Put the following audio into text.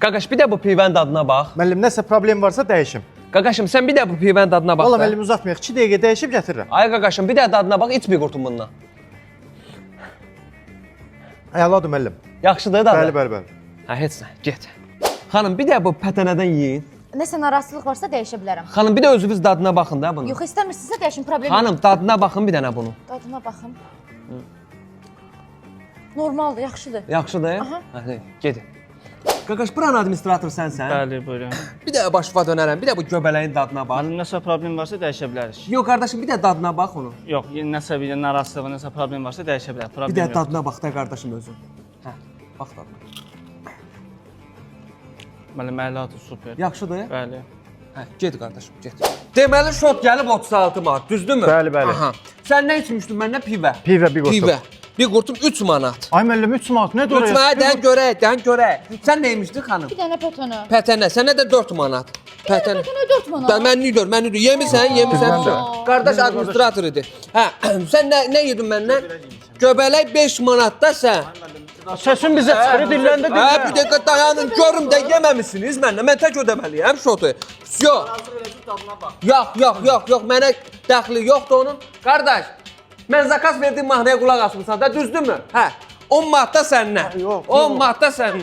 Qaqaş, bir də bu pivənin dadına bax. Müəllim, nəsə problem varsa dəyişim. Qaqaşım, sən bir də bu pivənin dadına bax. Valla da. müəllim uzatmayaq, 2 dəqiqə dəyişib gətirirəm. Ay qaqaşım, bir də dadına bax, iç bir qurtum bundan. Əladır müəllim. Yaxşıdır dadı? Bəli, bəli, bəli. Hə, heç nə, get. Xanım, bir də bu pətənədən yeyin. Nəsə narahatsızlıq varsa dəyişə bilərəm. Xanım, bir də özünüz dadına baxın da bunu. Yox, istəmirsinizsə dəyişin, problem yox. Xanım, dadına baxın bir dənə bunu. Dadına baxım. Normaldır, yaxşıdır. Yaxşıdır? Aha. Hə, gedin. Qaqaş, buranın administrator sənsən? Bəli, buyurun. Bir də başva dönərəm, bir də bu göbələyin dadına bax. Müəllim, nəsə problem varsa dəyişə bilərik. Yox, qardaşım, bir də dadına bax onu. Yox, nəsə bir narahatsızlıq, nəsə problem varsa dəyişə bilər. Bir Problem də yox. dadına bax da qardaşım özün. Hə, bax dadına. Müəllim, əladır, super. Yaxşıdır? Bəli. Hə, get qardaşım, get. Deməli şot gəlib 36 manat, düzdürmü? Bəli, bəli. Aha. Sən nə içmişdin məndən pivə? Pivə bir qurtum. Pivə. Bir qurtum 3 manat. Ay müəllim 3 manat nə 3 durur? manat dən görək, dən görək. Sən nə yemişdin xanım? Bir dənə pətənə. Pətənə, sənə də 4 manat. Pətənə. Pətənə 4 manat. Mən nidur, mən nidur. Yemirsən, yemirsən. Bizdən də. Qardaş administrator idi. Hə, sən nə yedin məndən? Göbələk 5 manatda sən. Səsin bizə çıxırı dilləndə Hə, bir dəqiqə dayanın, görüm də yeməmisiniz məndən. Mən tək ödəməliyəm şotu. Yox. Yox, mənə dəxli yoxdur onun. Qardaş, mən zakaz verdiyim mahnıya qulaq asmısan da, düzdürmü? Hə, 10 manat da səndən. 10 manat da səndən.